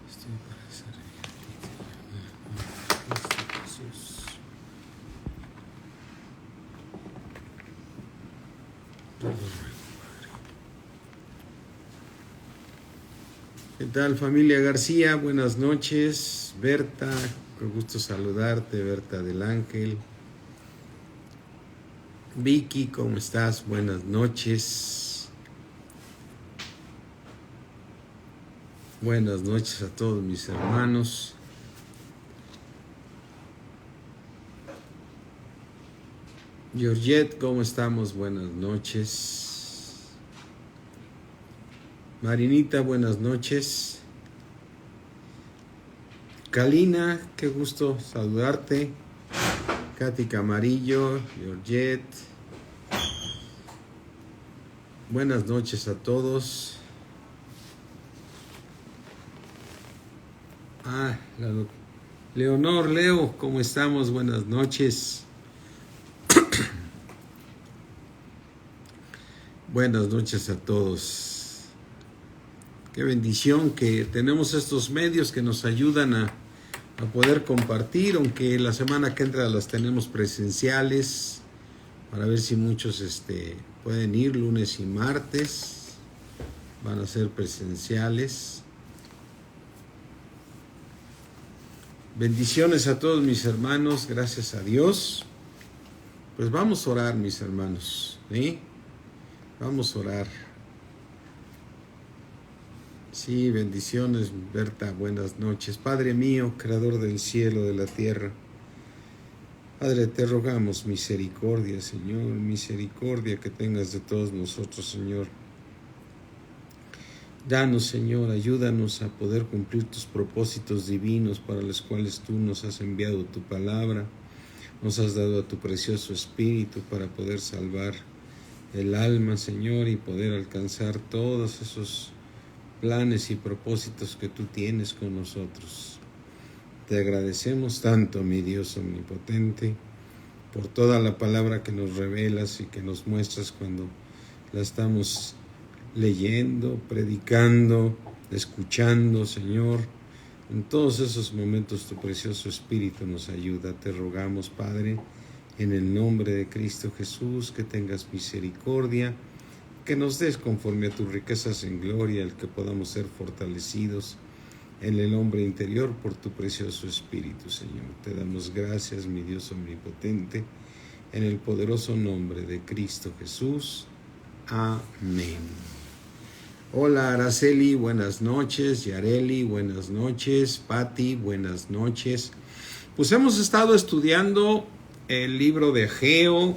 Estoy para servir a ti, Jesús. Todo ruego, Padre. ¿Qué tal, familia García? Buenas noches. Berta, qué gusto saludarte, Berta del Ángel. Vicky, ¿cómo estás? Buenas noches. Buenas noches a todos mis hermanos. Georgette, ¿cómo estamos? Buenas noches. Marinita, buenas noches. Kalina, qué gusto saludarte. Katy Camarillo, Georgette. Buenas noches a todos. Leonor, Leo, ¿cómo estamos? Buenas noches. Buenas noches a todos. Qué bendición que tenemos estos medios que nos ayudan a poder compartir, aunque la semana que entra las tenemos presenciales, para ver si muchos pueden ir lunes y martes. Van a ser presenciales. Bendiciones a todos mis hermanos, gracias a Dios. Pues vamos a orar, mis hermanos, ¿sí? Vamos a orar. Sí, bendiciones, Berta, buenas noches. Padre mío, creador del cielo, de la tierra. Padre, te rogamos misericordia, Señor, misericordia que tengas de todos nosotros, Señor. Danos, Señor, ayúdanos a poder cumplir tus propósitos divinos para los cuales tú nos has enviado tu palabra. Nos has dado a tu precioso Espíritu para poder salvar el alma, Señor, y poder alcanzar todos esos planes y propósitos que tú tienes con nosotros. Te agradecemos tanto, mi Dios omnipotente, por toda la palabra que nos revelas y que nos muestras cuando la estamos leyendo, predicando, escuchando, Señor. En todos esos momentos tu precioso Espíritu nos ayuda. Te rogamos, Padre, en el nombre de Cristo Jesús, que tengas misericordia, que nos des conforme a tus riquezas en gloria, el que podamos ser fortalecidos en el hombre interior por tu precioso Espíritu, Señor. Te damos gracias, mi Dios omnipotente, en el poderoso nombre de Cristo Jesús. Amén. Hola Araceli, buenas noches. Yareli, buenas noches. Patti, buenas noches. Pues hemos estado estudiando el libro de Ageo.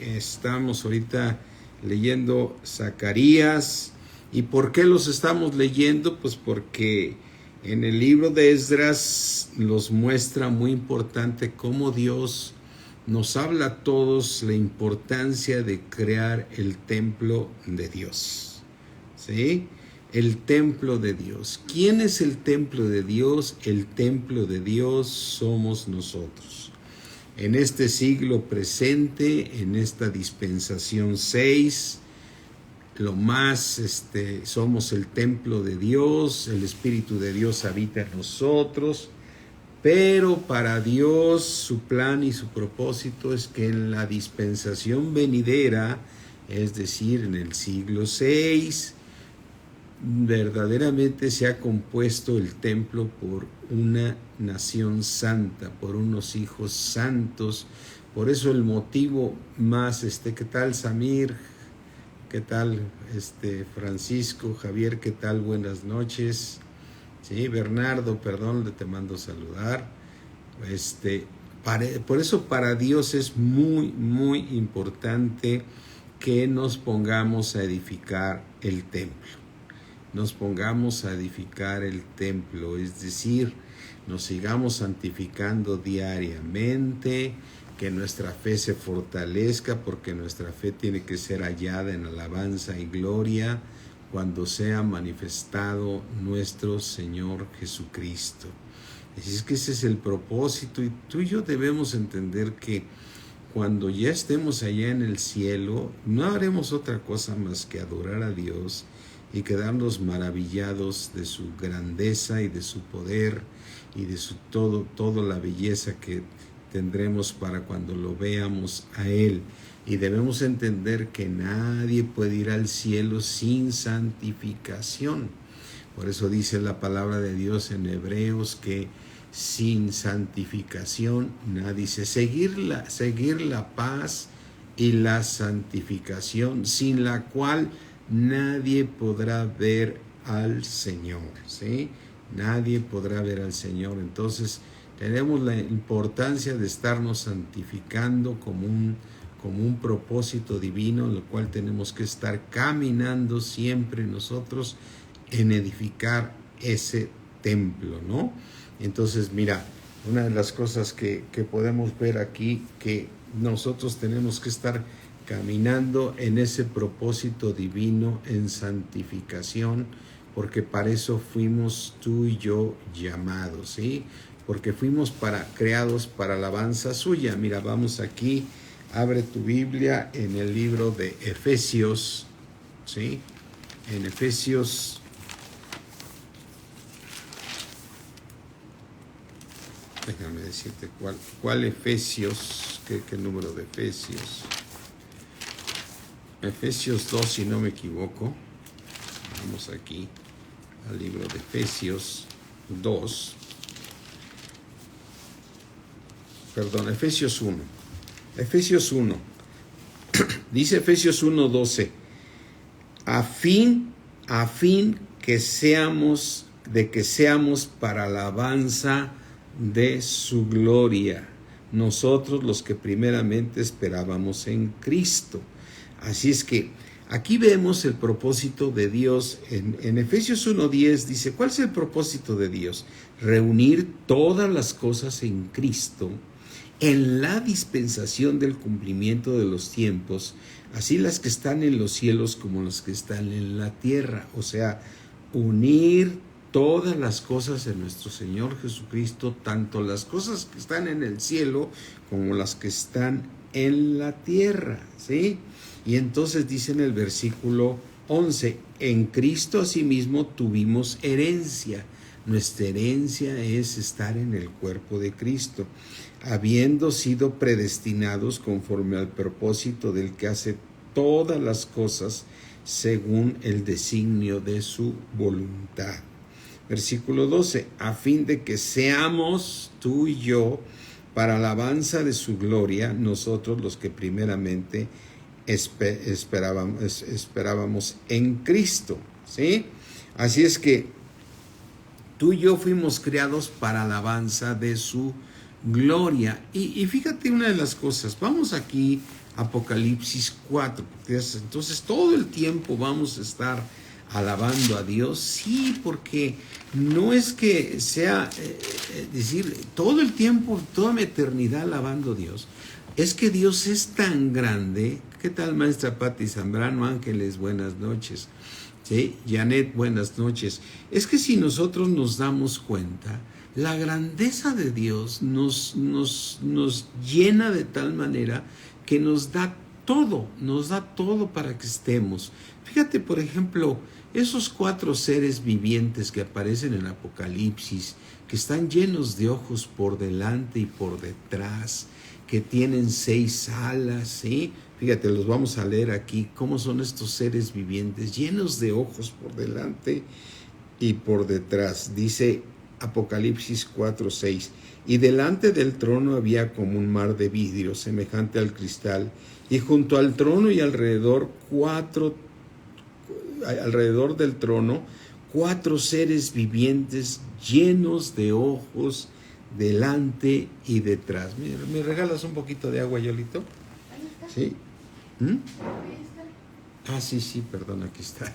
Estamos ahorita leyendo Zacarías. ¿Y por qué los estamos leyendo? Pues porque en el libro de Esdras nos muestra muy importante cómo Dios nos habla a todos la importancia de crear el templo de Dios. ¿Sí? El templo de Dios. ¿Quién es el templo de Dios? El templo de Dios somos nosotros. En este siglo presente, en esta dispensación 6, lo más, somos el templo de Dios, el Espíritu de Dios habita en nosotros, pero para Dios su plan y su propósito es que en la dispensación venidera, es decir, en el siglo 6, verdaderamente se ha compuesto el templo por una nación santa, por unos hijos santos. Por eso el motivo más, ¿qué tal Samir? ¿Qué tal Francisco? Javier, ¿qué tal? Buenas noches. Sí, Bernardo, perdón, te mando saludar. Por eso para Dios es muy, muy importante que nos pongamos a edificar el templo. Nos pongamos a edificar el templo, es decir, nos sigamos santificando diariamente, que nuestra fe se fortalezca, porque nuestra fe tiene que ser hallada en alabanza y gloria cuando sea manifestado nuestro Señor Jesucristo. Así es que ese es el propósito, y tú y yo debemos entender que cuando ya estemos allá en el cielo, no haremos otra cosa más que adorar a Dios y quedarnos maravillados de su grandeza y de su poder y de su toda la belleza que tendremos para cuando lo veamos a Él. Y debemos entender que nadie puede ir al cielo sin santificación. Por eso dice la palabra de Dios en Hebreos que sin santificación nadie dice seguir la paz y la santificación, sin la cual nadie podrá ver al Señor, ¿sí? Nadie podrá ver al Señor. Entonces tenemos la importancia de estarnos santificando como un propósito divino, en lo cual tenemos que estar caminando siempre nosotros en edificar ese templo, ¿no? Entonces, mira, una de las cosas que podemos ver aquí, que nosotros tenemos que estar caminando en ese propósito divino, en santificación, porque para eso fuimos tú y yo llamados, ¿sí? Porque fuimos creados para alabanza suya. Mira, vamos aquí, abre tu Biblia en el libro de Efesios, ¿sí? En Efesios, déjame decirte cuál Efesios, qué número de Efesios. Efesios 2, si no me equivoco. Vamos aquí al libro de Efesios 2. Perdón, Efesios 1. Efesios 1. Dice Efesios 1:12. A fin que seamos para alabanza de su gloria, nosotros los que primeramente esperábamos en Cristo. Así es que aquí vemos el propósito de Dios. En Efesios 1:10 dice, ¿cuál es el propósito de Dios? Reunir todas las cosas en Cristo, en la dispensación del cumplimiento de los tiempos, así las que están en los cielos como las que están en la tierra. O sea, unir todas las cosas en nuestro Señor Jesucristo, tanto las cosas que están en el cielo como las que están en la tierra, ¿sí? Y entonces dice en el versículo 11, en Cristo asimismo tuvimos herencia. Nuestra herencia es estar en el cuerpo de Cristo, habiendo sido predestinados conforme al propósito del que hace todas las cosas según el designio de su voluntad. Versículo 12, a fin de que seamos tú y yo para alabanza de su gloria, nosotros los que primeramente esperábamos en Cristo, ¿sí? Así es que tú y yo fuimos creados para alabanza de su gloria. Y fíjate una de las cosas, vamos aquí Apocalipsis 4, entonces todo el tiempo vamos a estar alabando a Dios, sí, porque no es que sea decir todo el tiempo, toda mi eternidad alabando a Dios, es que Dios es tan grande. ¿Qué tal, maestra Pati Zambrano? Ángeles, buenas noches. ¿Sí? Janet, buenas noches. Es que si nosotros nos damos cuenta, la grandeza de Dios nos llena de tal manera que nos da todo para que estemos. Fíjate, por ejemplo, esos 4 seres vivientes que aparecen en Apocalipsis, que están llenos de ojos por delante y por detrás, que tienen 6 alas, ¿sí? Fíjate, los vamos a leer aquí, cómo son estos seres vivientes, llenos de ojos por delante y por detrás. Dice Apocalipsis 4:6, y delante del trono había como un mar de vidrio, semejante al cristal, y junto al trono y alrededor del trono, 4 seres vivientes llenos de ojos delante y detrás. ¿Me regalas un poquito de agua, Yolito? ¿Sí? Ah, sí, perdón, aquí está.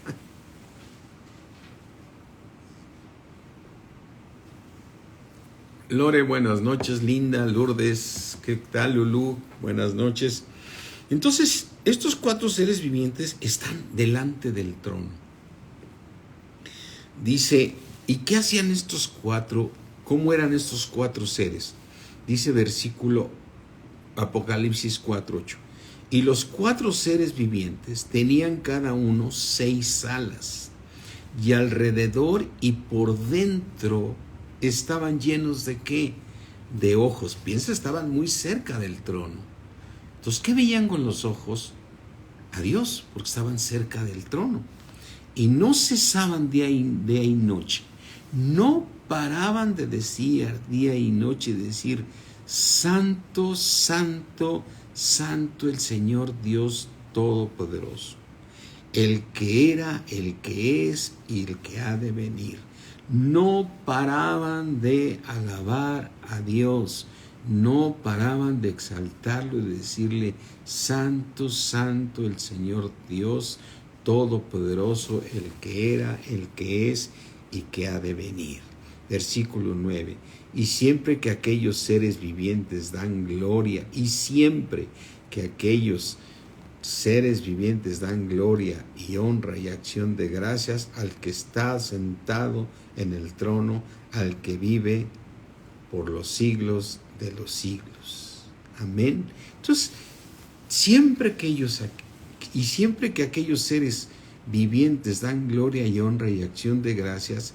Lore, buenas noches. Linda, Lourdes, ¿qué tal, Lulú? Buenas noches. Entonces, estos 4 seres vivientes están delante del trono. Dice, ¿y qué hacían estos 4? ¿Cómo eran estos 4 seres? Dice versículo Apocalipsis 4:8. Y los 4 seres vivientes tenían cada uno 6 alas, y alrededor y por dentro estaban llenos ¿de qué? De ojos. Piensa, estaban muy cerca del trono. Entonces, ¿qué veían con los ojos? A Dios, porque estaban cerca del trono. Y no cesaban día y noche. No paraban de decir día y noche, decir, Santo, Santo, Santo el Señor Dios Todopoderoso, el que era, el que es y el que ha de venir. No paraban de alabar a Dios, no paraban de exaltarlo y de decirle, Santo, Santo el Señor Dios Todopoderoso, el que era, el que es y que ha de venir. Versículo 9. Y siempre que aquellos seres vivientes dan gloria, y siempre que aquellos seres vivientes dan gloria y honra y acción de gracias al que está sentado en el trono, al que vive por los siglos de los siglos. Amén. Entonces, siempre que aquellos seres vivientes dan gloria y honra y acción de gracias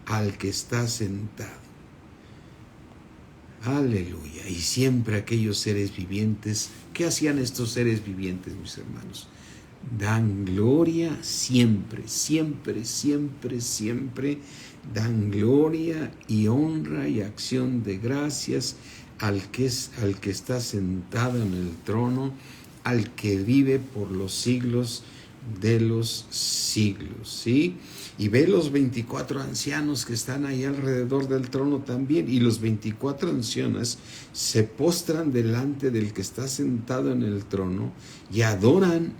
al que está sentado. Aleluya. Y siempre aquellos seres vivientes, ¿qué hacían estos seres vivientes, mis hermanos? Dan gloria siempre, siempre, siempre, siempre. Dan gloria y honra y acción de gracias al que está sentado en el trono, al que vive por los siglos de los siglos, ¿sí? Y ve los 24 ancianos que están ahí alrededor del trono también, y los 24 ancianos se postran delante del que está sentado en el trono y adoran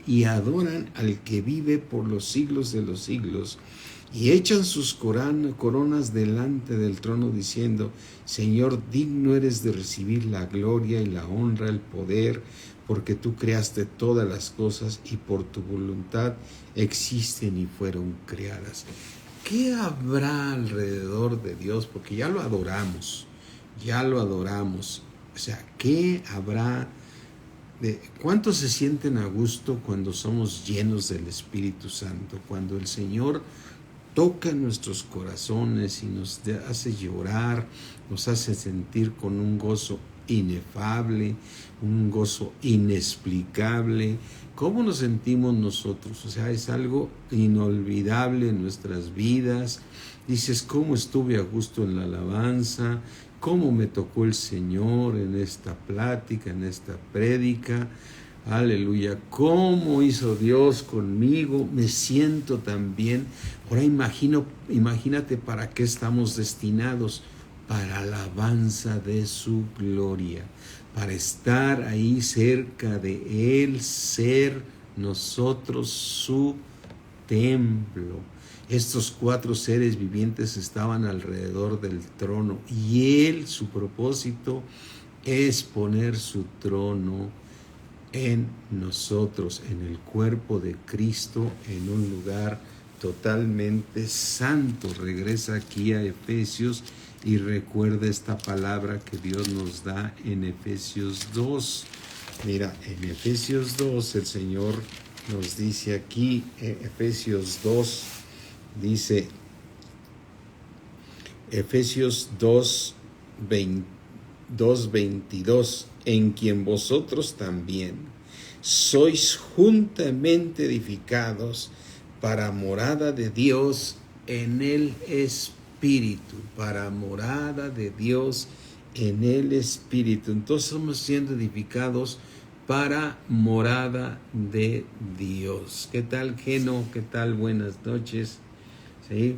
al que vive por los siglos de los siglos, y echan sus coronas delante del trono diciendo, Señor, digno eres de recibir la gloria y la honra, el poder, porque tú creaste todas las cosas y por tu voluntad existen y fueron creadas. ¿Qué habrá alrededor de Dios? Porque ya lo adoramos. O sea, ¿qué habrá? ¿Cuántos se sienten a gusto cuando somos llenos del Espíritu Santo? Cuando el Señor toca nuestros corazones y nos hace llorar, nos hace sentir con un gozo inefable, un gozo inexplicable. ¿Cómo nos sentimos nosotros? O sea, es algo inolvidable en nuestras vidas. Dices, ¿cómo estuve a gusto en la alabanza? ¿Cómo me tocó el Señor en esta plática, en esta prédica? Aleluya, ¿cómo hizo Dios conmigo? Me siento tan bien. Ahora imagínate para qué estamos destinados, para alabanza de su gloria, para estar ahí cerca de Él, ser nosotros su templo. Estos 4 seres vivientes estaban alrededor del trono y Él, su propósito es poner su trono en nosotros, en el cuerpo de Cristo, en un lugar totalmente santo. Regresa aquí a Efesios y recuerda esta palabra que Dios nos da en Efesios 2. Mira, en Efesios 2 el Señor nos dice aquí, Efesios 2, dice, Efesios 2, 22, en quien vosotros también sois juntamente edificados para morada de Dios en el Espíritu, para morada de Dios en el Espíritu. Entonces estamos siendo edificados para morada de Dios. ¿Qué tal, Geno? ¿Qué tal? Buenas noches. ¿Sí?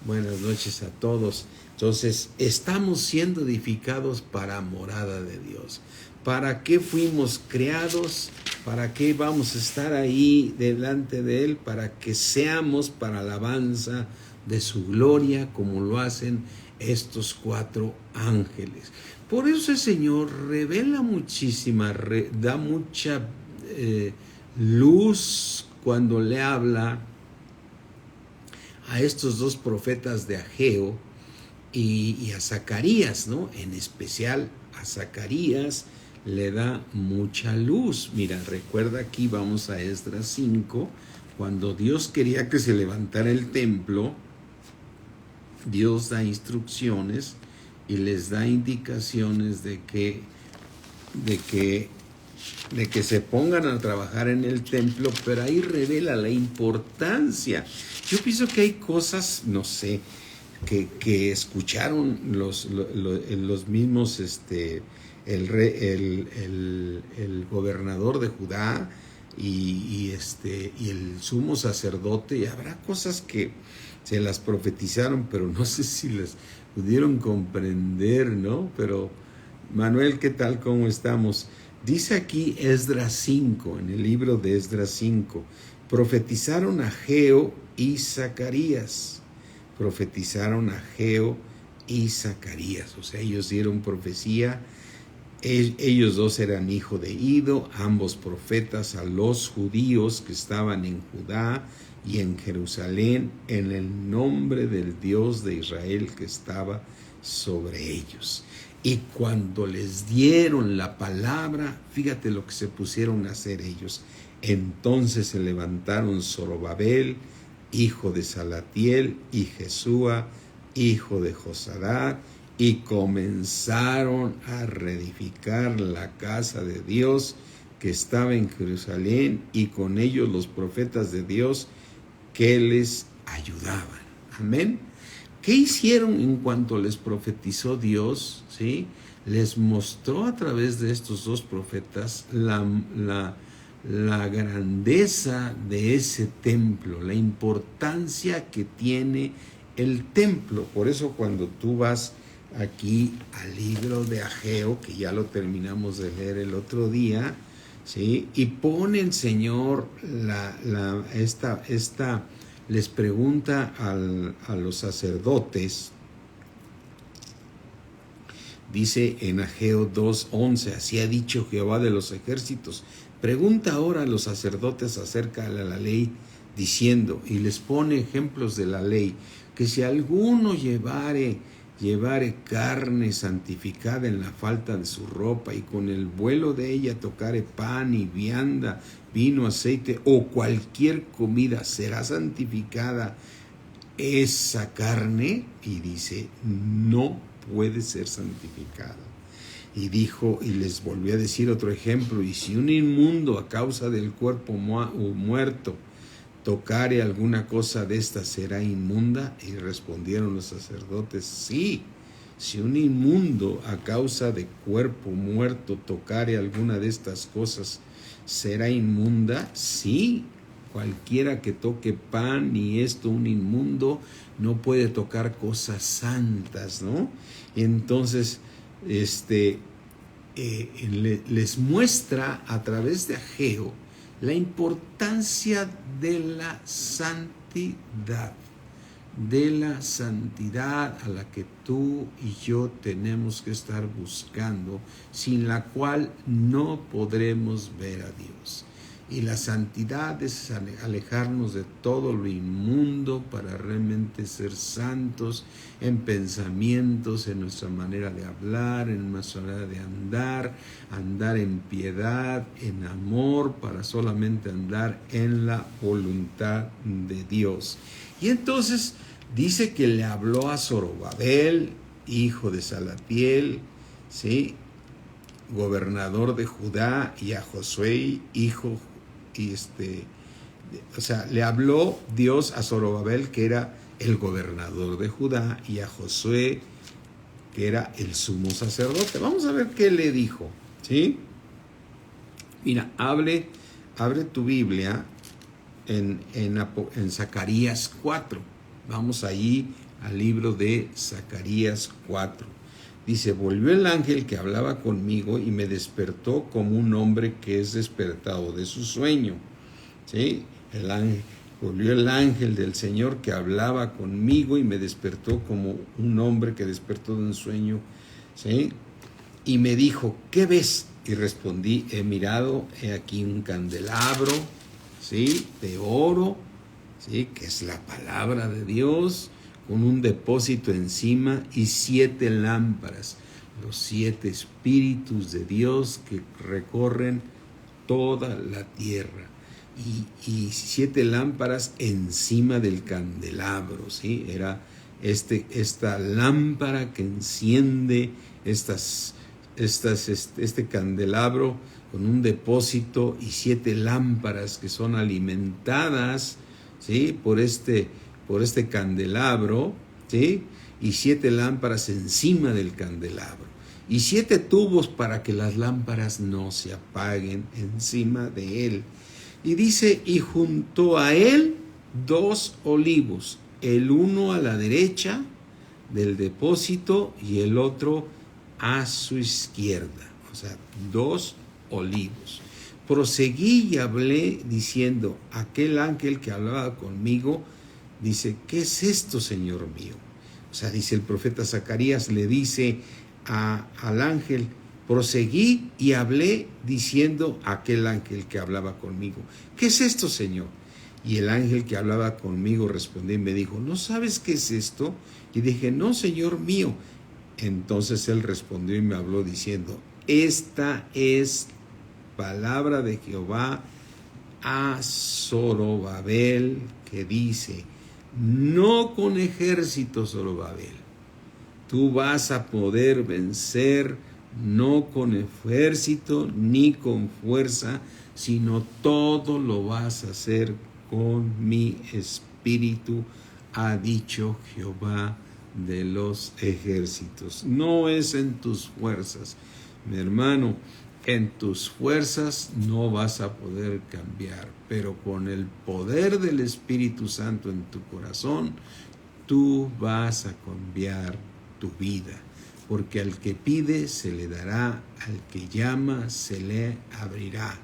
Buenas noches a todos. Entonces, estamos siendo edificados para morada de Dios. ¿Para qué fuimos creados? ¿Para qué vamos a estar ahí delante de Él? Para que seamos para alabanza de su gloria, como lo hacen estos 4 ángeles. Por eso el Señor revela muchísima, da mucha luz cuando le habla a estos 2 profetas de Ageo y a Zacarías, ¿no? En especial a Zacarías le da mucha luz. Mira, recuerda aquí, vamos a Esdras 5 Cuando Dios quería que se levantara el templo, Dios da instrucciones y les da indicaciones de que se pongan a trabajar en el templo, pero ahí revela la importancia. Yo pienso que hay cosas, no sé, que escucharon los mismos, el gobernador de Judá y el sumo sacerdote, y habrá cosas que se las profetizaron, pero no sé si las pudieron comprender, ¿no? Pero Manuel, ¿qué tal? ¿Cómo estamos? Dice aquí Esdras 5, en el libro de Esdras 5, profetizaron Ageo y Zacarías. Profetizaron Ageo y Zacarías, o sea, ellos dieron profecía. Ellos dos eran hijos de Ido, ambos profetas, a los judíos que estaban en Judá y en Jerusalén, en el nombre del Dios de Israel que estaba sobre ellos. Y cuando les dieron la palabra, fíjate lo que se pusieron a hacer ellos. Entonces se levantaron Zorobabel, hijo de Salatiel, y Jesúa, hijo de Josadat, y comenzaron a reedificar la casa de Dios que estaba en Jerusalén, y con ellos los profetas de Dios que les ayudaban. Amén. ¿Qué hicieron en cuanto les profetizó Dios? ¿Sí? Les mostró a través de estos dos profetas la grandeza de ese templo, la importancia que tiene el templo. Por eso cuando tú vas aquí al libro de Ageo, que ya lo terminamos de leer el otro día, ¿sí? Y pone el Señor les pregunta a los sacerdotes, dice en Ageo 2:11, así ha dicho Jehová de los ejércitos, pregunta ahora a los sacerdotes acerca de la ley, diciendo, y les pone ejemplos de la ley, que si alguno llevare carne santificada en la falta de su ropa, y con el vuelo de ella tocare pan y vianda, vino, aceite o cualquier comida, será santificada esa carne, y dice, no puede ser santificada. Y dijo, y les volvió a decir otro ejemplo, y si un inmundo a causa del cuerpo muerto tocare alguna cosa de esta, ¿será inmunda? Y respondieron los sacerdotes, sí. Si un inmundo a causa de cuerpo muerto tocare alguna de estas cosas, ¿será inmunda? Sí. Cualquiera que toque pan y esto, un inmundo, no puede tocar cosas santas, ¿no? Y entonces, les muestra a través de Ageo la importancia de la santidad a la que tú y yo tenemos que estar buscando, sin la cual no podremos ver a Dios. Y la santidad es alejarnos de todo lo inmundo para realmente ser santos en pensamientos, en nuestra manera de hablar, en nuestra manera de andar en piedad, en amor, para solamente andar en la voluntad de Dios. Y entonces dice que le habló a Zorobabel, hijo de Salatiel, ¿sí?, gobernador de Judá, y a Josué, hijo, le habló Dios a Zorobabel, que era el gobernador de Judá, y a Josué, que era el sumo sacerdote. Vamos a ver qué le dijo, ¿sí? Mira, abre tu Biblia en Zacarías 4. Vamos allí al libro de Zacarías 4. Dice, volvió el ángel que hablaba conmigo y me despertó como un hombre que es despertado de su sueño. ¿Sí? Volvió el ángel del Señor que hablaba conmigo y me despertó como un hombre que despertó de un sueño. ¿Sí? Y me dijo, ¿qué ves? Y respondí, he mirado, he aquí un candelabro, ¿sí?, de oro, ¿sí?, que es la palabra de Dios, con un depósito encima y 7 lámparas, los 7 espíritus de Dios que recorren toda la tierra. y 7 lámparas encima del candelabro, ¿sí? Era esta lámpara que enciende este candelabro con un depósito y 7 lámparas que son alimentadas, ¿sí? por este candelabro, ¿sí? Y 7 lámparas encima del candelabro y 7 tubos para que las lámparas no se apaguen encima de él. Y dice, y junto a él 2 olivos, el uno a la derecha del depósito y el otro a su izquierda. O sea, 2 olivos. Proseguí y hablé diciendo, aquel ángel que hablaba conmigo, dice, ¿qué es esto, Señor mío? O sea, dice el profeta Zacarías, le dice al ángel, proseguí y hablé diciendo a aquel ángel que hablaba conmigo, ¿qué es esto, Señor? Y el ángel que hablaba conmigo respondió y me dijo, ¿no sabes qué es esto? Y dije, no, Señor mío. Entonces él respondió y me habló diciendo, esta es palabra de Jehová a Zorobabel, que dice, no con ejército, Zorobabel, tú vas a poder vencer, no con ejército ni con fuerza, sino todo lo vas a hacer con mi espíritu, ha dicho Jehová de los ejércitos. No es en tus fuerzas, mi hermano, en tus fuerzas no vas a poder cambiar, pero con el poder del Espíritu Santo en tu corazón, tú vas a cambiar tu vida, porque al que pide se le dará, al que llama se le abrirá.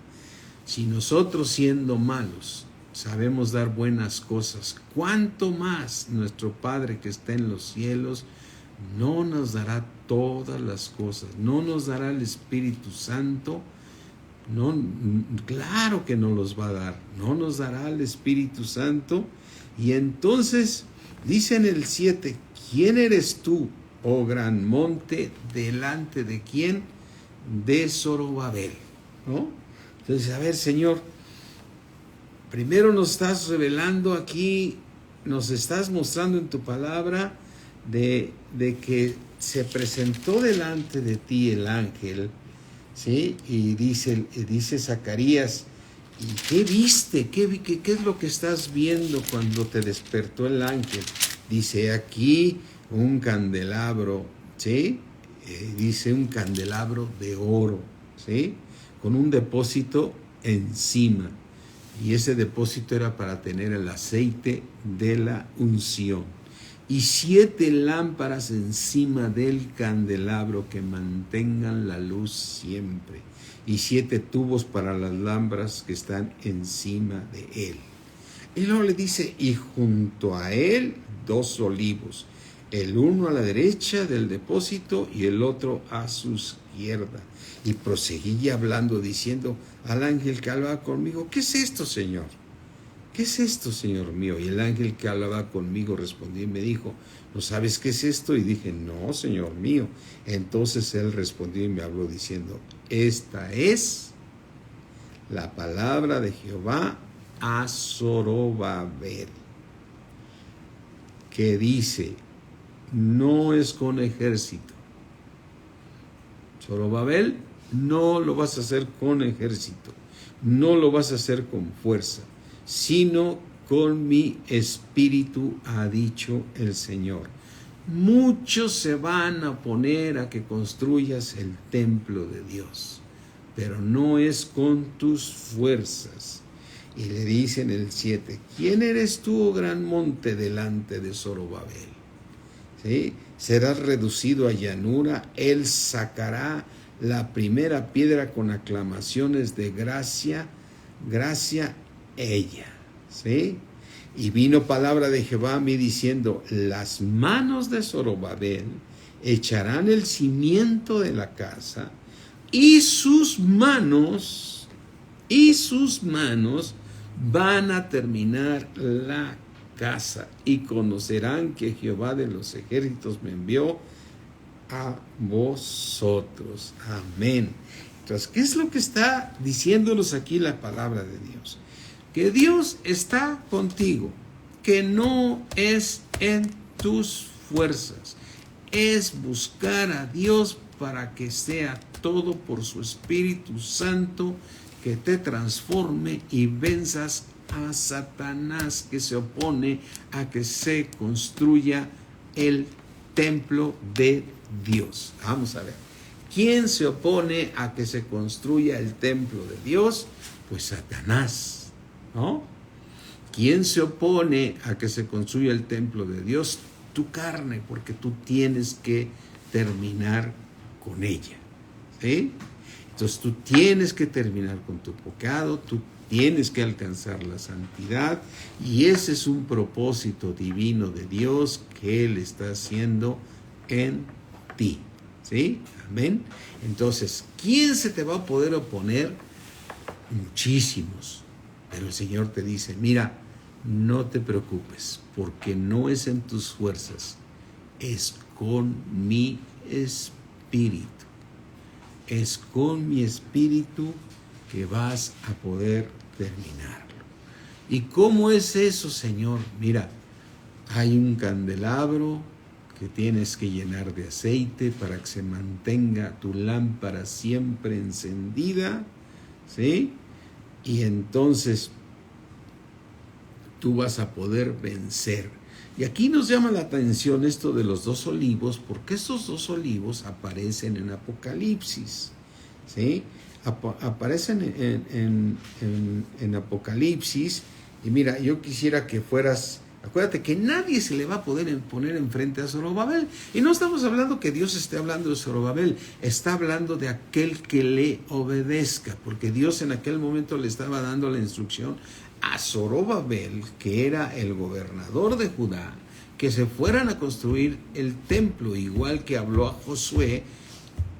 Si nosotros, siendo malos, sabemos dar buenas cosas, ¿cuánto más nuestro Padre que está en los cielos no nos dará todas las cosas? ¿No nos dará el Espíritu Santo? No, claro que no los va a dar. No nos dará el Espíritu Santo. Y entonces dice en el 7, ¿quién eres tú, oh gran monte, delante de quién? De Zorobabel, ¿no? Entonces, a ver, Señor, primero nos estás revelando aquí, nos estás mostrando en tu palabra de que se presentó delante de ti el ángel, ¿sí? Y dice Zacarías, ¿y qué viste? ¿Qué es lo que estás viendo cuando te despertó el ángel? Dice aquí un candelabro, ¿sí? Dice un candelabro de oro, ¿sí? Con un depósito encima. Y ese depósito era para tener el aceite de la unción. Y 7 lámparas encima del candelabro que mantengan la luz siempre. Y 7 tubos para las lámparas que están encima de él. Y luego le dice, y junto a él 2 olivos, el uno a la derecha del depósito y el otro a su izquierda. Y proseguí hablando, diciendo al ángel que hablaba conmigo, ¿qué es esto, Señor? ¿Qué es esto, Señor mío? Y el ángel que hablaba conmigo respondió y me dijo, ¿no sabes qué es esto? Y dije, no, Señor mío. Entonces él respondió y me habló diciendo, esta es la palabra de Jehová a Zorobabel, que dice, no es con ejército. Zorobabel, no lo vas a hacer con ejército, no lo vas a hacer con fuerza, sino con mi espíritu, ha dicho el Señor. Muchos se van a poner a que construyas el templo de Dios, pero no es con tus fuerzas. Y le dice en el 7, ¿quién eres tú, oh gran monte, delante de Zorobabel? ¿Sí? Serás reducido a llanura, él sacará la primera piedra con aclamaciones de gracia, ella, ¿sí? Y vino palabra de Jehová a mí diciendo, las manos de Zorobabel echarán el cimiento de la casa, y sus manos van a terminar la casa, y conocerán que Jehová de los ejércitos me envió a vosotros. Amén. Entonces, ¿qué es lo que está diciéndonos aquí la palabra de Dios? que Dios está contigo, que no es en tus fuerzas, es buscar a Dios para que sea todo por su Espíritu Santo, que te transforme y venzas a Satanás, que se opone a que se construya el templo de Dios. Vamos a ver, ¿quién se opone a que se construya el templo de Dios? Pues Satanás, ¿no? ¿Quién se opone a que se construya el templo de Dios? Tu carne, porque tú tienes que terminar con ella, ¿sí? Entonces tú tienes que terminar con tu pecado, tú tienes que alcanzar la santidad, y ese es un propósito divino de Dios que Él está haciendo en ti, ¿sí? Amén. Entonces, ¿quién se te va a poder oponer? Muchísimos, pero el Señor te dice, mira, no te preocupes, porque no es en tus fuerzas, es con mi Espíritu. Es con mi Espíritu que vas a poder terminarlo. ¿Y cómo es eso, Señor? Mira, hay un candelabro que tienes que llenar de aceite para que se mantenga tu lámpara siempre encendida, ¿sí? Y entonces tú vas a poder vencer. Y aquí nos llama la atención esto de los 2 olivos, porque estos 2 olivos aparecen en Apocalipsis, ¿sí? Aparecen en Apocalipsis. Y mira, yo quisiera que fueras, acuérdate que nadie se le va a poder poner enfrente a Zorobabel. Y no estamos hablando que Dios esté hablando de Zorobabel, está hablando de aquel que le obedezca, porque Dios en aquel momento le estaba dando la instrucción a Zorobabel, que era el gobernador de Judá, que se fueran a construir el templo, igual que habló a Josué,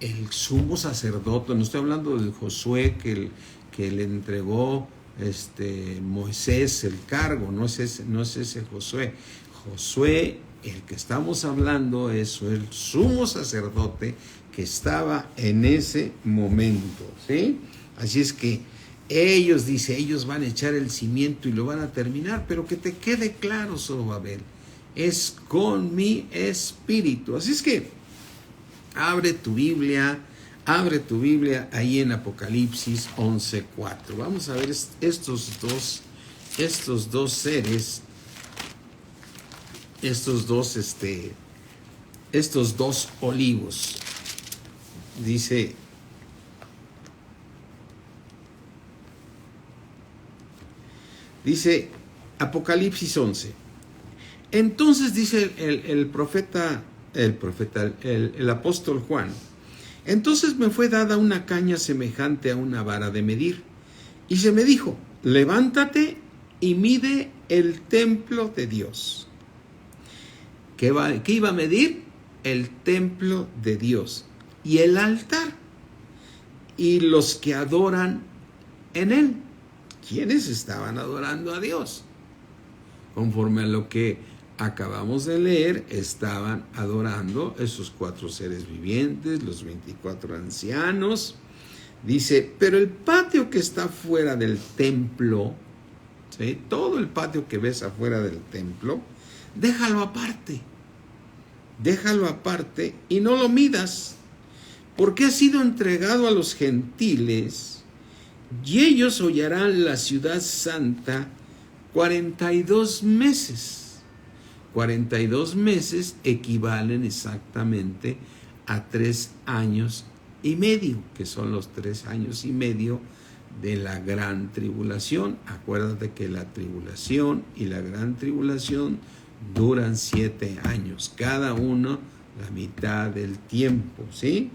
el sumo sacerdote. No estoy hablando del Josué que le entregó Moisés el cargo, no es ese Josué. Josué, el que estamos hablando, es el sumo sacerdote que estaba en ese momento, ¿sí? Así es que ellos van a echar el cimiento y lo van a terminar, pero que te quede claro, Zorobabel, es con mi Espíritu. Así es que abre tu Biblia ahí en Apocalipsis 11:4. Vamos a ver estos dos seres, estos dos olivos. Dice Apocalipsis 11. Entonces dice el apóstol Juan, entonces me fue dada una caña semejante a una vara de medir, y se me dijo, levántate y mide el templo de Dios. ¿Qué iba a medir? El templo de Dios y el altar y los que adoran en él. ¿Quiénes estaban adorando a Dios? Conforme a lo que acabamos de leer, estaban adorando esos 4 seres vivientes, los 24 ancianos. Dice, pero el patio que está fuera del templo, ¿sí? Todo el patio que ves afuera del templo, déjalo aparte y no lo midas, porque ha sido entregado a los gentiles, y ellos hollarán la ciudad santa 42 meses. 42 meses equivalen exactamente a 3 años y medio, que son los 3 años y medio de la gran tribulación. Acuérdate que la tribulación y la gran tribulación duran 7 años, cada uno la mitad del tiempo, ¿sí?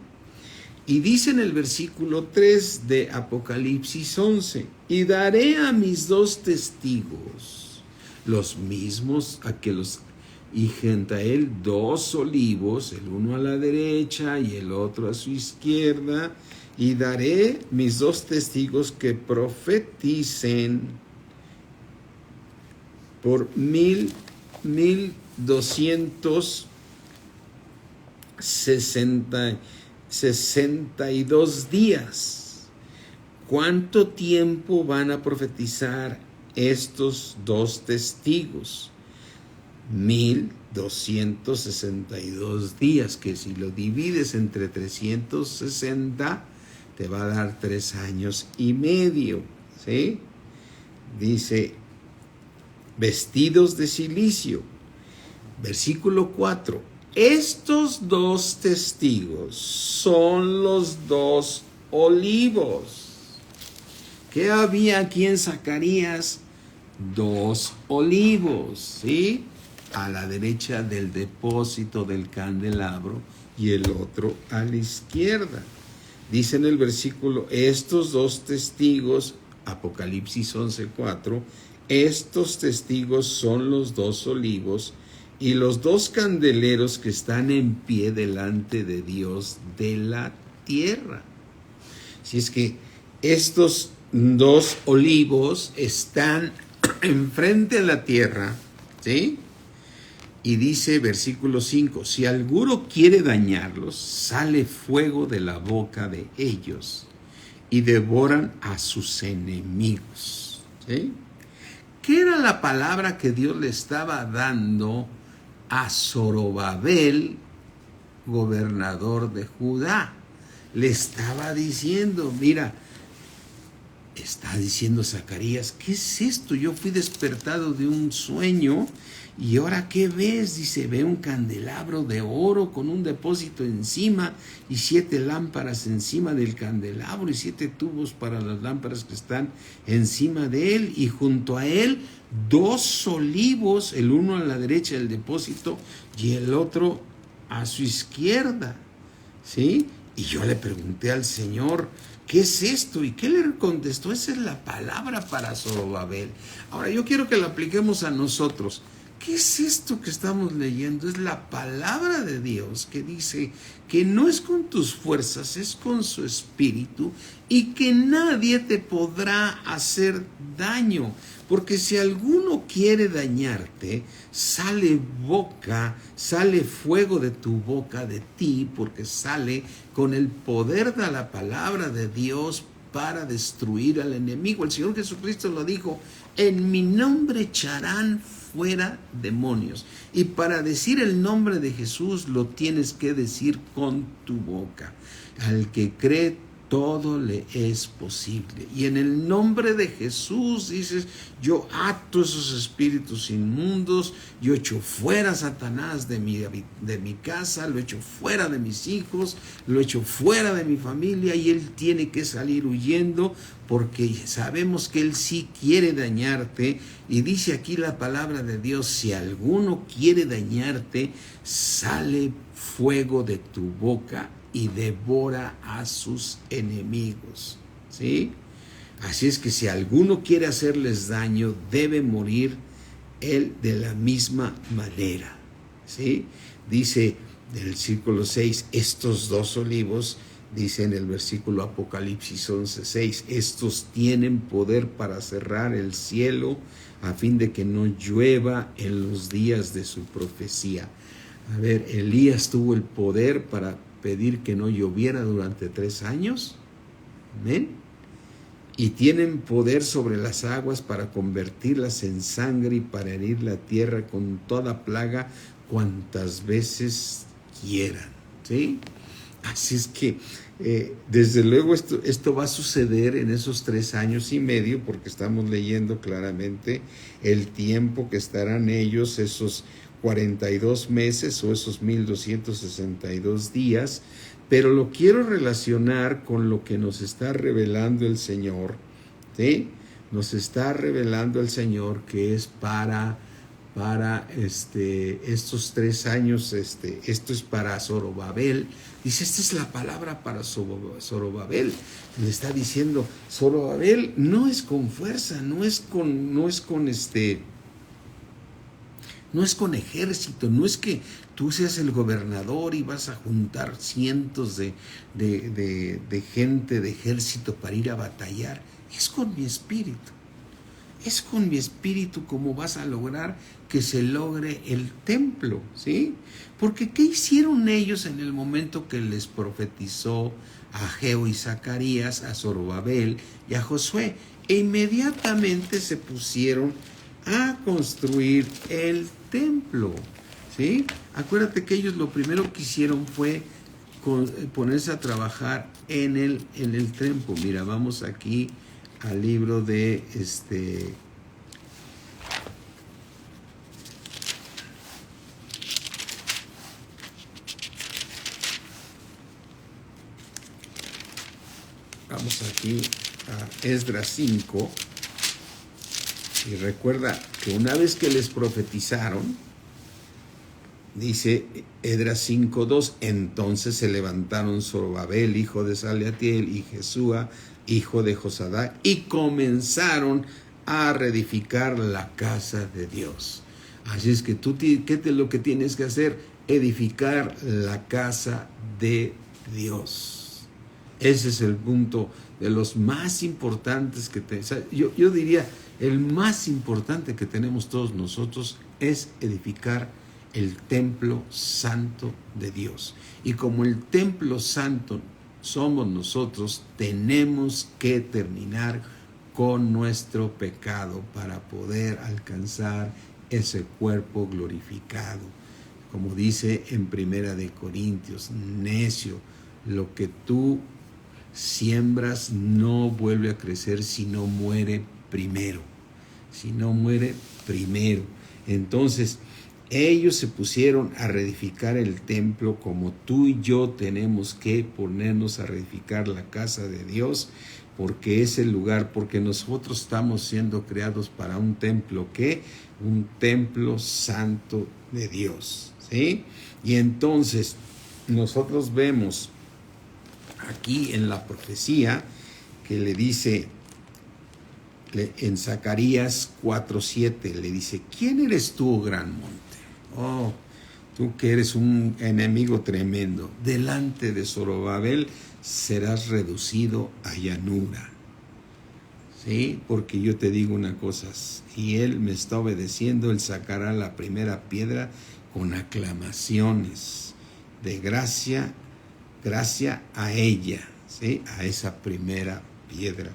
Y dice en el versículo 3 de Apocalipsis 11, y daré a mis 2 testigos, los mismos a que y junto a él 2 olivos, el uno a la derecha y el otro a su izquierda, y daré mis 2 testigos que profeticen por 1262 días. ¿Cuánto tiempo van a profetizar estos dos testigos. 1262 días, que si lo divides entre 360 te va a dar 3 años y medio, ¿sí? Dice, vestidos de cilicio. Versículo 4. Estos dos testigos son los dos olivos. ¿Qué había aquí en Zacarías? 2 olivos, ¿sí? A la derecha del depósito del candelabro y el otro a la izquierda. Dice en el versículo, estos dos testigos, Apocalipsis 11:4, estos testigos son los 2 olivos y los 2 candeleros que están en pie delante de Dios de la tierra. Si es que estos 2 olivos están enfrente a la tierra, ¿sí? Y dice versículo 5, si alguno quiere dañarlos, sale fuego de la boca de ellos y devoran a sus enemigos, ¿sí? ¿Qué era la palabra que Dios le estaba dando a Zorobabel, gobernador de Judá? Le estaba diciendo, mira, está diciendo Zacarías, ¿qué es esto? Yo fui despertado de un sueño y ahora ¿qué ves? Dice, ve un candelabro de oro con un depósito encima y 7 lámparas encima del candelabro y 7 tubos para las lámparas que están encima de él, y junto a él 2 olivos, el uno a la derecha del depósito y el otro a su izquierda, ¿sí? Y yo le pregunté al Señor, ¿qué es esto? ¿Y qué le contestó? Esa es la palabra para Zorobabel. Ahora yo quiero que la apliquemos a nosotros. ¿Qué es esto que estamos leyendo? Es la palabra de Dios que dice que no es con tus fuerzas, es con su espíritu, y que nadie te podrá hacer daño. Porque si alguno quiere dañarte, sale fuego de tu boca de ti, porque sale con el poder de la palabra de Dios para destruir al enemigo. El Señor Jesucristo lo dijo, en mi nombre echarán fuera demonios. Y para decir el nombre de Jesús lo tienes que decir con tu boca. Al que cree, todo le es posible. Y en el nombre de Jesús dices, yo ato esos espíritus inmundos, yo echo fuera a Satanás de mi casa, lo echo fuera de mis hijos, lo echo fuera de mi familia, y él tiene que salir huyendo, porque sabemos que él sí quiere dañarte. Y dice aquí la palabra de Dios, si alguno quiere dañarte, sale fuego de tu boca y devora a sus enemigos, ¿sí? Así es que si alguno quiere hacerles daño, debe morir él de la misma manera, ¿sí? Dice del versículo 6, estos 2 olivos, dice en el versículo Apocalipsis 11:6, estos tienen poder para cerrar el cielo a fin de que no llueva en los días de su profecía. A ver, Elías tuvo el poder para pedir que no lloviera durante 3 años. Amén. Y tienen poder sobre las aguas para convertirlas en sangre y para herir la tierra con toda plaga cuantas veces quieran, ¿sí? Así es que desde luego esto va a suceder en esos 3 años y medio, porque estamos leyendo claramente el tiempo que estarán ellos, esos 42 meses o esos 1262 días, pero lo quiero relacionar con lo que nos está revelando el Señor, ¿sí? Nos está revelando el Señor que es para estos 3 años, esto es para Zorobabel. Dice, esta es la palabra para Zorobabel. Le está diciendo, Zorobabel no es con fuerza, no es con ejército, no es que tú seas el gobernador y vas a juntar cientos de gente, de ejército para ir a batallar. Es con mi espíritu. Es con mi espíritu como vas a lograr que se logre el templo, ¿sí? Porque ¿qué hicieron ellos en el momento que les profetizó a Ageo y Zacarías, a Zorobabel y a Josué? e inmediatamente se pusieron a construir el templo. ¿Sí? Acuérdate que ellos lo primero que hicieron fue ponerse a trabajar en el templo. Mira, vamos aquí al libro de vamos aquí a Esdras 5, y recuerda que una vez que les profetizaron, dice Esdras 5:2, entonces se levantaron Zorobabel, hijo de Salatiel, y Jesúa, hijo de Josadac, y comenzaron a reedificar la casa de Dios. Así es que tú, ¿qué es lo que tienes que hacer? Edificar la casa de Dios. Ese es el punto de los más importantes que yo diría, el más importante que tenemos todos nosotros es edificar el templo santo de Dios. Y como el templo santo somos nosotros, tenemos que terminar con nuestro pecado para poder alcanzar ese cuerpo glorificado. Como dice en 1 Corintios, necio, lo que tú siembras no vuelve a crecer si no muere primero. Si no muere primero. Entonces, ellos se pusieron a reedificar el templo como tú y yo tenemos que ponernos a reedificar la casa de Dios, porque es el lugar, porque nosotros estamos siendo creados para un templo, ¿qué? Un templo santo de Dios, ¿sí? Y entonces nosotros vemos aquí en la profecía que le dice en Zacarías 4:7, le dice, ¿quién eres tú, gran monte? Oh, tú que eres un enemigo tremendo, delante de Zorobabel serás reducido a llanura. ¿Sí? Porque yo te digo una cosa, y él me está obedeciendo, él sacará la primera piedra con aclamaciones de gracia a ella, ¿sí? A esa primera piedra.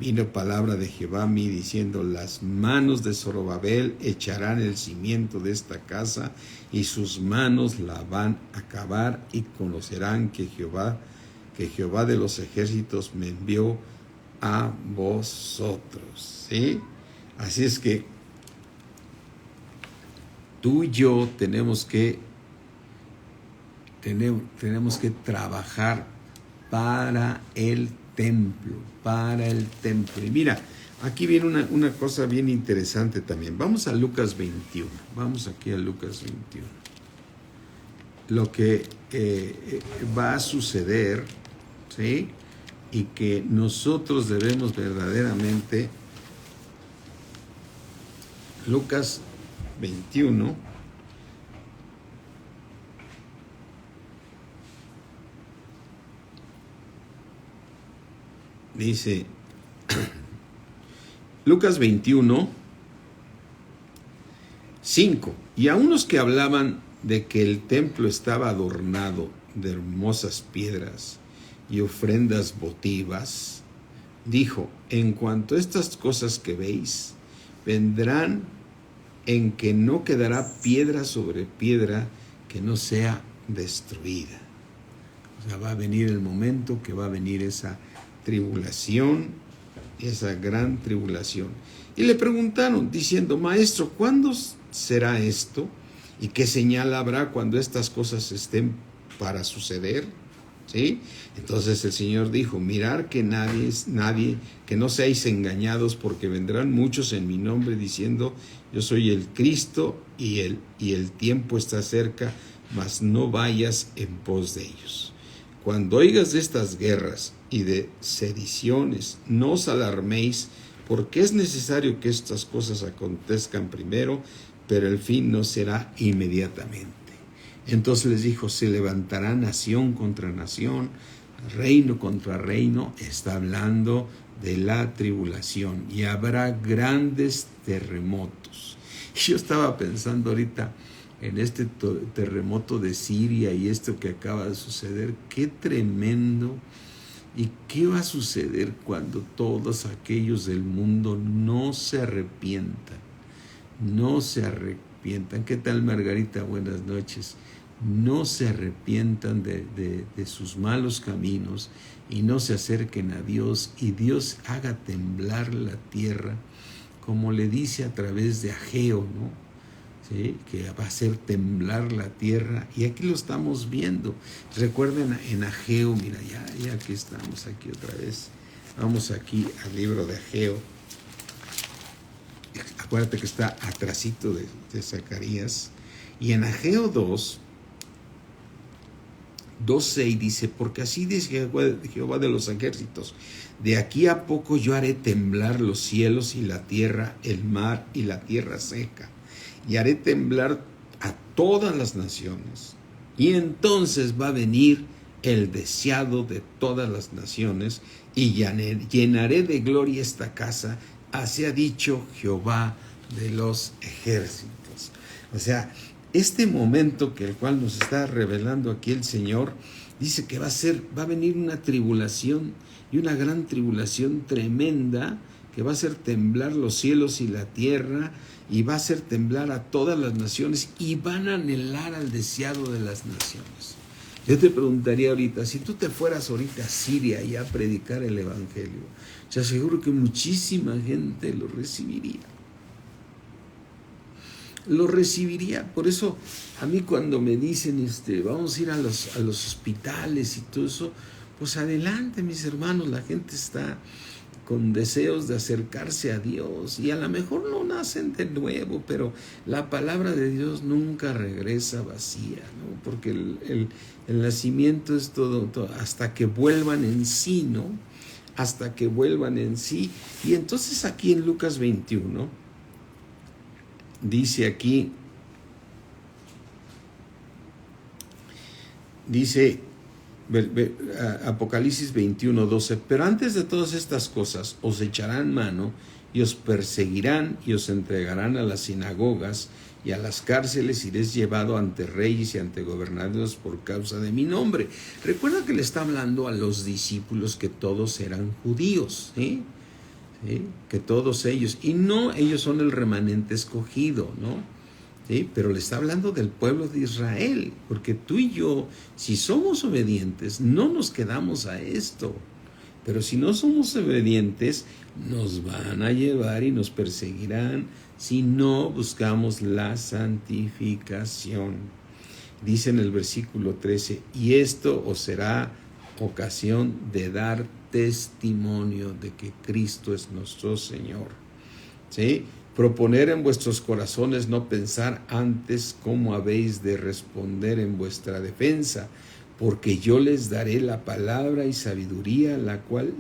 Vino palabra de Jehová a mí diciendo, las manos de Zorobabel echarán el cimiento de esta casa y sus manos la van a acabar y conocerán que Jehová de los ejércitos me envió a vosotros. ¿Sí? Así es que tú y yo tenemos que trabajar para el templo. Y mira, aquí viene una cosa bien interesante también. Vamos a Lucas 21. Vamos aquí a Lucas 21. Lo que va a suceder, ¿sí? Y que nosotros debemos verdaderamente, Lucas 21, dice, Lucas 21, 5, y a unos que hablaban de que el templo estaba adornado de hermosas piedras y ofrendas votivas, dijo, en cuanto a estas cosas que veis, vendrán en que no quedará piedra sobre piedra que no sea destruida. O sea, va a venir el momento que va a venir esa tribulación, esa gran tribulación. Y le preguntaron, diciendo, Maestro, ¿cuándo será esto? ¿Y qué señal habrá cuando estas cosas estén para suceder? ¿Sí? Entonces el Señor dijo, mirad que nadie, que no seáis engañados, porque vendrán muchos en mi nombre diciendo, yo soy el Cristo, y el tiempo está cerca, mas no vayas en pos de ellos. Cuando oigas de estas guerras y de sediciones, no os alarméis, porque es necesario que estas cosas acontezcan primero, pero el fin no será inmediatamente. Entonces les dijo, se levantará nación contra nación, reino contra reino. Está hablando de la tribulación y habrá grandes terremotos. Yo estaba pensando ahorita en este terremoto de Siria y esto que acaba de suceder, qué tremendo ¿Y qué va a suceder cuando todos aquellos del mundo no se arrepientan? No se arrepientan. ¿Qué tal, Margarita? Buenas noches. No se arrepientan de sus malos caminos y no se acerquen a Dios y Dios haga temblar la tierra, como le dice a través de Ageo, ¿no? ¿Sí? Que va a hacer temblar la tierra, y aquí lo estamos viendo. Recuerden en Ageo, mira, ya que estamos aquí otra vez, vamos aquí al libro de Ageo. Acuérdate que está atrasito de Zacarías, y en Ageo 2:6 dice: porque así dice Jehová de los ejércitos, de aquí a poco yo haré temblar los cielos y la tierra, el mar y la tierra seca, y haré temblar a todas las naciones, y entonces va a venir el deseado de todas las naciones, y llenaré de gloria esta casa, así ha dicho Jehová de los ejércitos. O sea, este momento que el cual nos está revelando aquí el Señor, dice que va a venir una tribulación, y una gran tribulación tremenda, que va a hacer temblar los cielos y la tierra, y va a hacer temblar a todas las naciones, y van a anhelar al deseado de las naciones. Yo te preguntaría ahorita, si tú te fueras ahorita a Siria y a predicar el Evangelio, te aseguro que muchísima gente lo recibiría. Lo recibiría. Por eso a mí cuando me dicen vamos a ir a los hospitales y todo eso, pues adelante, mis hermanos, la gente está con deseos de acercarse a Dios, y a lo mejor no nacen de nuevo, pero la palabra de Dios nunca regresa vacía, ¿no? Porque el nacimiento es todo hasta que vuelvan en sí, ¿no? Hasta que vuelvan en sí. Y entonces aquí en Lucas 21 dice aquí, dice Apocalipsis 21:12: pero antes de todas estas cosas os echarán mano y os perseguirán y os entregarán a las sinagogas y a las cárceles, y iréis llevado ante reyes y ante gobernadores por causa de mi nombre. Recuerda que le está hablando a los discípulos que todos eran judíos, ¿sí? ¿Sí? Que todos ellos, y no ellos son el remanente escogido, ¿no? ¿Sí? Pero le está hablando del pueblo de Israel, porque tú y yo, si somos obedientes, no nos quedamos a esto. Pero si no somos obedientes, nos van a llevar y nos perseguirán si no buscamos la santificación. Dice en el versículo 13: y esto os será ocasión de dar testimonio de que Cristo es nuestro Señor. ¿Sí? Proponer en vuestros corazones no pensar antes cómo habéis de responder en vuestra defensa, porque yo les daré la palabra y sabiduría, la cual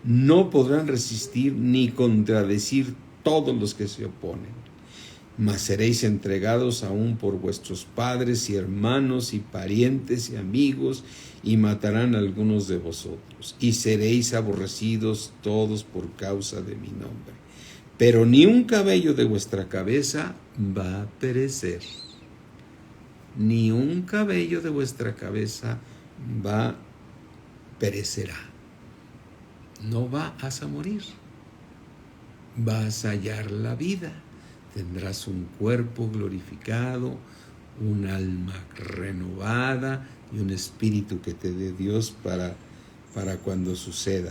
no podrán resistir ni contradecir todos los que se oponen. Mas seréis entregados aún por vuestros padres y hermanos y parientes y amigos, y matarán a algunos de vosotros, y seréis aborrecidos todos por causa de mi nombre. Pero ni un cabello de vuestra cabeza va a perecer. Ni un cabello de vuestra cabeza perecerá. No vas a morir. Vas a hallar la vida. Tendrás un cuerpo glorificado, un alma renovada y un espíritu que te dé Dios para cuando suceda.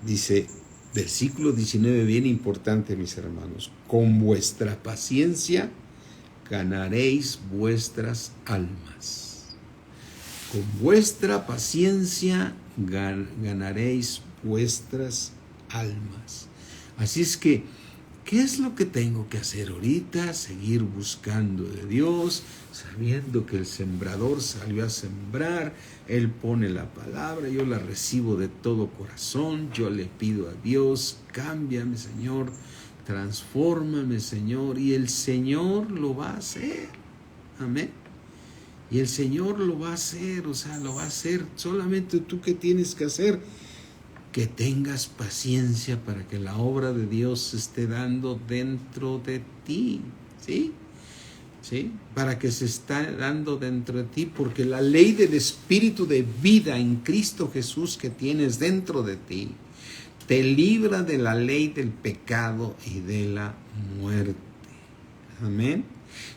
Dice, versículo 19, bien importante, mis hermanos: con vuestra paciencia ganaréis vuestras almas. Con vuestra paciencia ganaréis vuestras almas. Así es que, ¿qué es lo que tengo que hacer ahorita? Seguir buscando de Dios, sabiendo que el sembrador salió a sembrar. Él pone la palabra, yo la recibo de todo corazón. Yo le pido a Dios: cámbiame, Señor, transfórmame, Señor, y el Señor lo va a hacer. Amén. Y el Señor lo va a hacer, lo va a hacer. Solamente tú, ¿qué tienes que hacer? Que tengas paciencia para que la obra de Dios se esté dando dentro de ti, ¿sí? ¿sí? Para que se está dando dentro de ti, porque la ley del espíritu de vida en Cristo Jesús que tienes dentro de ti te libra de la ley del pecado y de la muerte. Amén.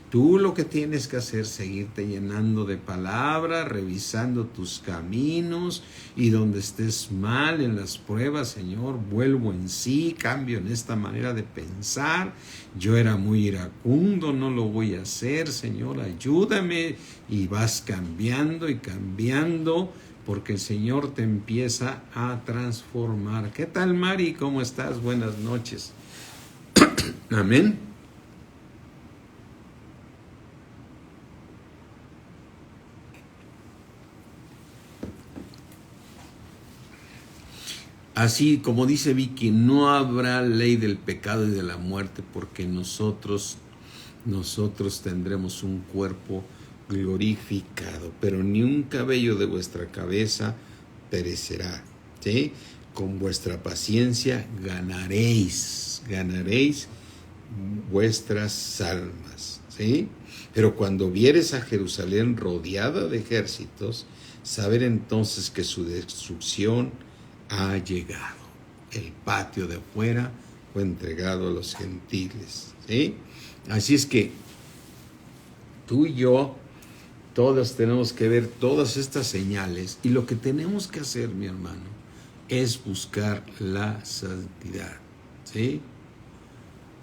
Tú lo que tienes que hacer es seguirte llenando de palabra, revisando tus caminos, y donde estés mal en las pruebas, Señor, vuelvo en sí, cambio en esta manera de pensar. Yo era muy iracundo, no lo voy a hacer, Señor, ayúdame. Y vas cambiando y cambiando, porque el Señor te empieza a transformar. ¿Qué tal, Mari? ¿Cómo estás? Buenas noches. Amén. Así como dice Vicky, no habrá ley del pecado y de la muerte, porque nosotros tendremos un cuerpo glorificado, pero ni un cabello de vuestra cabeza perecerá, ¿sí? Con vuestra paciencia ganaréis vuestras almas, ¿sí? Pero cuando vieres a Jerusalén rodeada de ejércitos, saber entonces que su destrucción ha llegado. El patio de afuera fue entregado a los gentiles, ¿sí? Así es que tú y yo, todos tenemos que ver todas estas señales, y lo que tenemos que hacer, mi hermano, es buscar la santidad, ¿sí?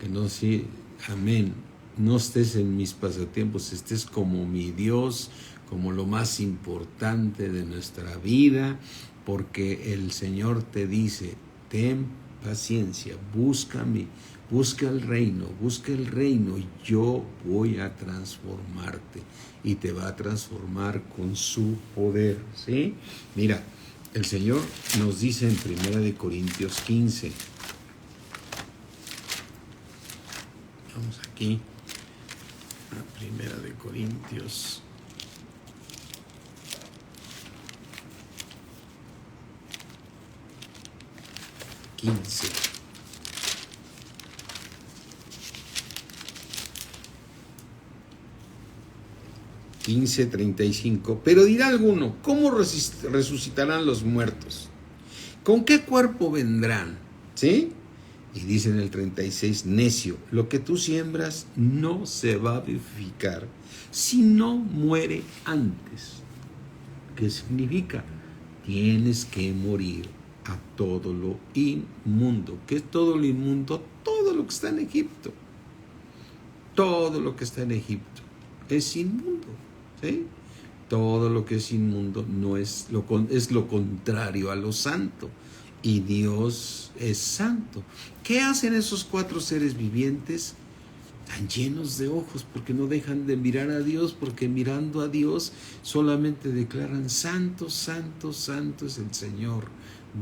Que no, sí, amén, no estés en mis pasatiempos, estés como mi Dios, como lo más importante de nuestra vida, porque el Señor te dice, ten paciencia, busca el reino, y yo voy a transformarte, y te va a transformar con su poder, ¿sí? Mira, el Señor nos dice en 1 Corintios 15, vamos aquí, a 1 Corintios 15. $15:35. Pero dirá alguno, ¿cómo resucitarán los muertos? ¿Con qué cuerpo vendrán? ¿Sí? Y dice en el 36, necio, lo que tú siembras no se va a vivificar si no muere antes. ¿Qué significa? Tienes que morir a todo lo inmundo. ¿Qué es todo lo inmundo? Todo lo que está en Egipto. Todo lo que está en Egipto es inmundo, ¿sí? Todo lo que es inmundo no es lo contrario a lo santo. Y Dios es santo. ¿Qué hacen esos 4 seres vivientes? Están llenos de ojos porque no dejan de mirar a Dios, porque mirando a Dios solamente declaran santo, santo, santo es el Señor,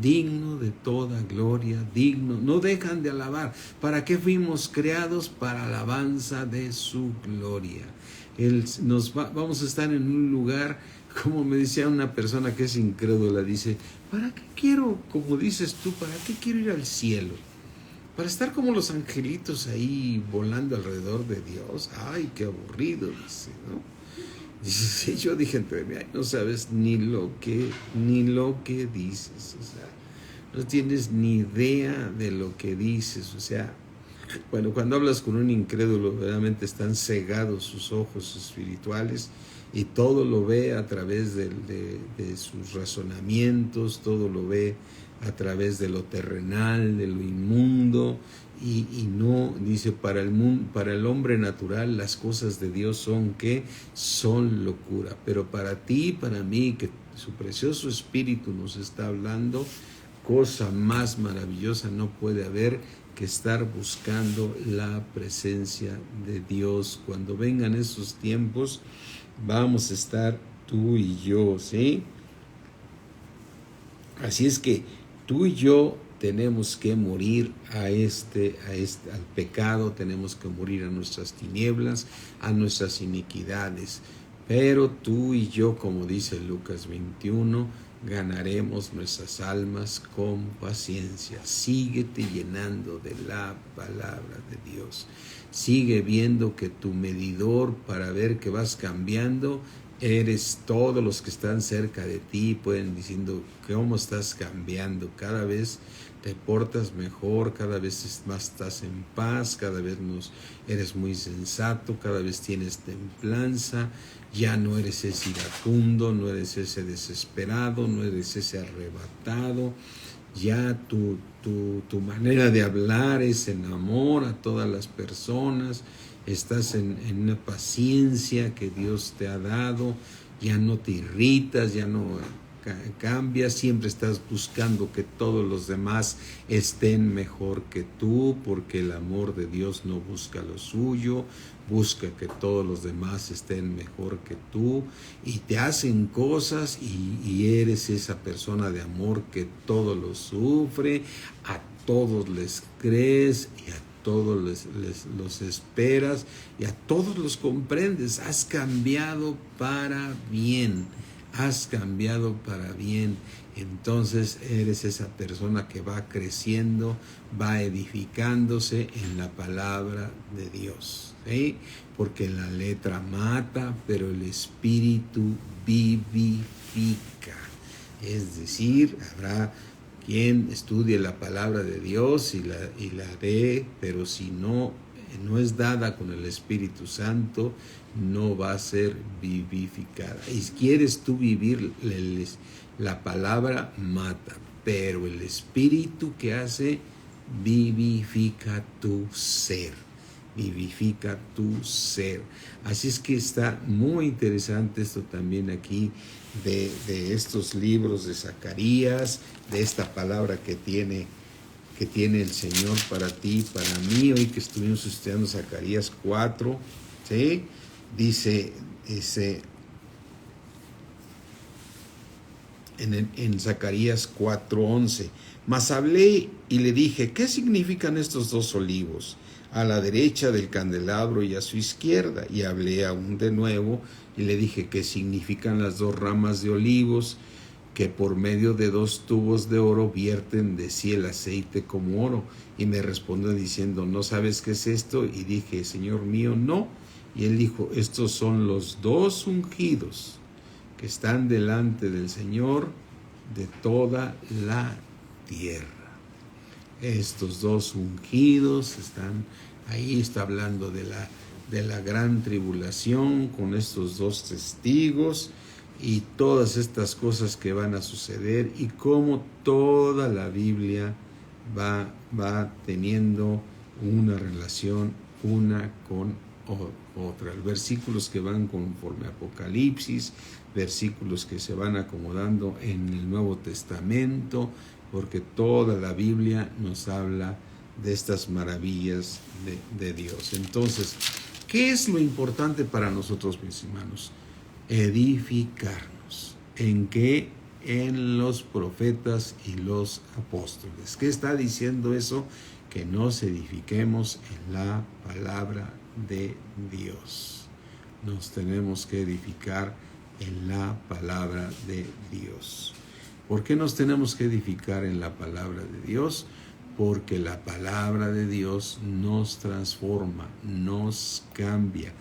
digno de toda gloria, digno, no dejan de alabar. ¿Para qué fuimos creados? Para alabanza de su gloria. Vamos a estar en un lugar, como me decía una persona que es incrédula, dice, ¿para qué quiero, como dices tú, para qué quiero ir al cielo? Para estar como los angelitos ahí volando alrededor de Dios. Ay, qué aburrido, dice, ¿no? Dice, sí, yo dije entre mí, no sabes ni lo que dices, o sea, no tienes ni idea de lo que dices, o sea, bueno, cuando hablas con un incrédulo, realmente están cegados sus ojos espirituales, y todo lo ve a través de sus razonamientos, todo lo ve a través de lo terrenal, de lo inmundo, y no, dice, para el hombre natural las cosas de Dios son ¿qué? Son locura, pero para ti, para mí, que su precioso Espíritu nos está hablando, cosa más maravillosa no puede haber que estar buscando la presencia de Dios. Cuando vengan esos tiempos, vamos a estar tú y yo, ¿sí? Así es que tú y yo tenemos que morir al pecado, tenemos que morir a nuestras tinieblas, a nuestras iniquidades. Pero tú y yo, como dice Lucas 21, ganaremos nuestras almas con paciencia. Síguete llenando de la palabra de Dios. Sigue viendo que tu medidor para ver que vas cambiando eres todos los que están cerca de ti. Pueden diciendo cómo estás cambiando. Cada vez te portas mejor, cada vez más estás en paz, cada vez eres muy sensato, cada vez tienes templanza. Ya no eres ese iracundo, no eres ese desesperado, no eres ese arrebatado. Ya tu manera de hablar es en amor a todas las personas. Estás en una paciencia que Dios te ha dado. Ya no te irritas, ya no cambias. Siempre estás buscando que todos los demás estén mejor que tú, porque el amor de Dios no busca lo suyo. Busca que todos los demás estén mejor que tú, y te hacen cosas y eres esa persona de amor que todo lo sufre, a todos les crees y a todos los esperas y a todos los comprendes. Has cambiado para bien. Has cambiado para bien. Entonces eres esa persona que va creciendo, va edificándose en la palabra de Dios, ¿sí? Porque la letra mata, pero el espíritu vivifica. Es decir, habrá quien estudie la palabra de Dios y la dé, pero si no es dada con el Espíritu Santo, no va a ser vivificada. Y si quieres tú vivir, la palabra mata, pero el Espíritu que hace, vivifica tu ser. Vivifica tu ser. Así es que está muy interesante esto también aquí de estos libros de Zacarías, de esta palabra que tiene el Señor para ti, para mí. Hoy que estuvimos estudiando Zacarías 4, ¿sí? Dice en Zacarías 4:11, mas hablé y le dije, ¿qué significan estos dos olivos a la derecha del candelabro y a su izquierda? Y hablé aún de nuevo y le dije, ¿qué significan las dos ramas de olivos que por medio de dos tubos de oro vierten de sí el aceite como oro? Y me respondió diciendo, ¿no sabes qué es esto? Y dije, Señor mío, no. Y él dijo, estos son los dos ungidos que están delante del Señor de toda la tierra. Estos dos ungidos están ahí, está hablando de la gran tribulación con estos dos testigos y todas estas cosas que van a suceder, y cómo toda la Biblia va teniendo una relación una con otra. Versículos que van conforme a Apocalipsis, versículos que se van acomodando en el Nuevo Testamento, porque toda la Biblia nos habla de estas maravillas de Dios. Entonces, ¿qué es lo importante para nosotros, mis hermanos? Edificarnos. ¿En qué? En los profetas y los apóstoles. ¿Qué está diciendo eso? Que nos edifiquemos en la palabra de Dios. Nos tenemos que edificar en la palabra de Dios. ¿Por qué nos tenemos que edificar en la palabra de Dios? Porque la palabra de Dios nos transforma, nos cambia,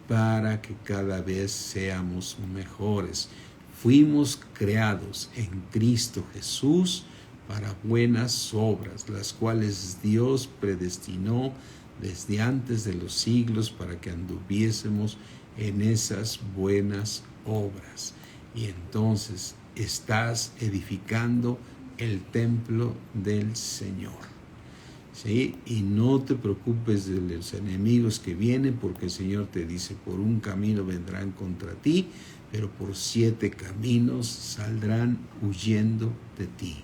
para que cada vez seamos mejores. Fuimos creados en Cristo Jesús para buenas obras, las cuales Dios predestinó desde antes de los siglos para que anduviésemos en esas buenas obras. Y entonces estás edificando el templo del Señor. ¿Sí? Y no te preocupes de los enemigos que vienen, porque el Señor te dice, por un camino vendrán contra ti, pero por 7 caminos saldrán huyendo de ti.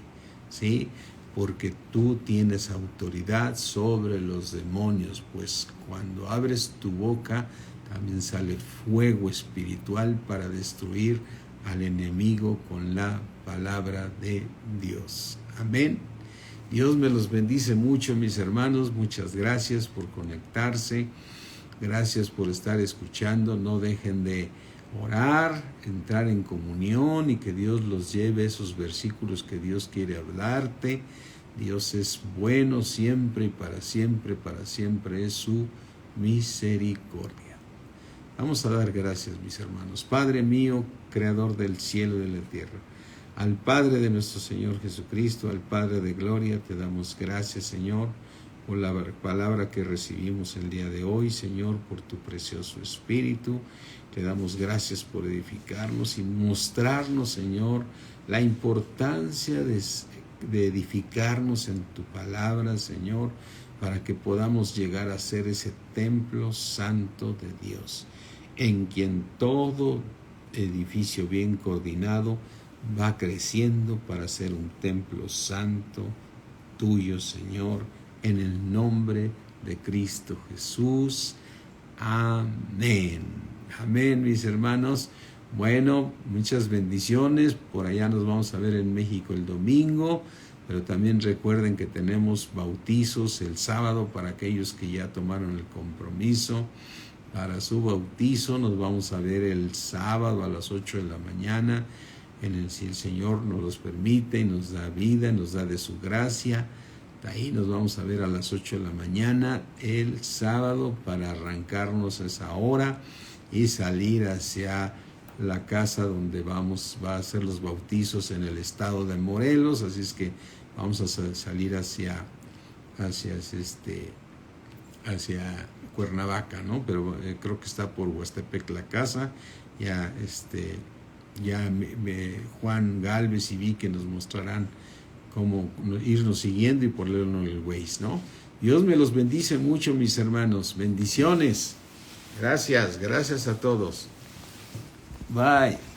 ¿Sí? Porque tú tienes autoridad sobre los demonios, pues cuando abres tu boca también sale fuego espiritual para destruir al enemigo con la palabra de Dios. Amén. Dios me los bendice mucho, mis hermanos. Muchas gracias por conectarse. Gracias por estar escuchando. No dejen de orar, entrar en comunión y que Dios los lleve esos versículos que Dios quiere hablarte. Dios es bueno siempre y para siempre es su misericordia. Vamos a dar gracias, mis hermanos. Padre mío, creador del cielo y de la tierra, al Padre de nuestro Señor Jesucristo, al Padre de gloria, te damos gracias, Señor, por la palabra que recibimos el día de hoy, Señor, por tu precioso Espíritu. Te damos gracias por edificarnos y mostrarnos, Señor, la importancia de edificarnos en tu palabra, Señor, para que podamos llegar a ser ese templo santo de Dios, en quien todo edificio bien coordinado va creciendo para ser un templo santo tuyo, Señor, en el nombre de Cristo Jesús. Amén. Amén, mis hermanos. Bueno, muchas bendiciones. Por allá nos vamos a ver en México el domingo, pero también recuerden que tenemos bautizos el sábado para aquellos que ya tomaron el compromiso para su bautizo. Nos vamos a ver el sábado a las 8 de la mañana, si el Señor nos los permite y nos da vida, nos da de su gracia. Ahí nos vamos a ver a las 8 de la mañana el sábado para arrancarnos a esa hora y salir hacia la casa donde va a hacer los bautizos en el estado de Morelos. Así es que vamos a salir hacia Cuernavaca, ¿no? Pero creo que está por Huastepec la casa. Ya Juan Galvez y Vicky nos mostrarán cómo irnos siguiendo y ponerlo en el Waze, ¿no? Dios me los bendice mucho, mis hermanos. Bendiciones. Gracias a todos. Bye.